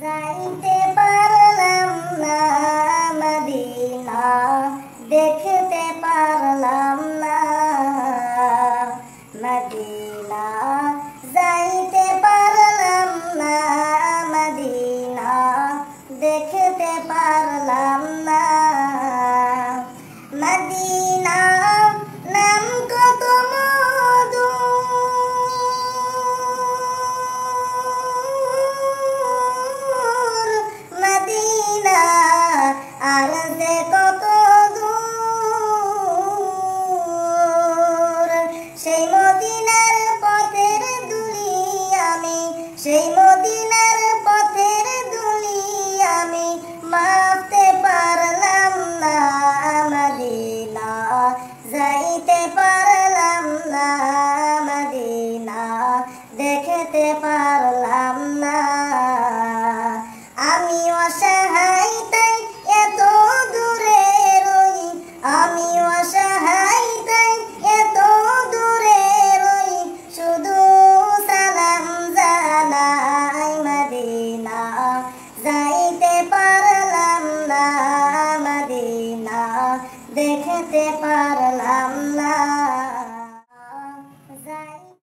যাইতে পারলাম না মদিনা, দেখতে পারলাম না মদিনা, যাইতে পারলাম না মদিনা, দেখতে পারলাম না মদিনা। নাম কত মধু, মদিনা আর যে কত দূর। সেই মদিনার পথের ধুলি আমি, সেই মদিনার পথের ধুলি আমি মাপতে পারলাম না মদিনা, যাইতে পারলাম না মদিনা, দেখতে পারলাম না। আমি অসহায় তাই এত দূরে রই, আমি অসহায় তাই এত দূরে রই, শুধু সালাম জানাই মদিনা, যাইতে পারলাম না মদিনা, দেখতে পারলাম না।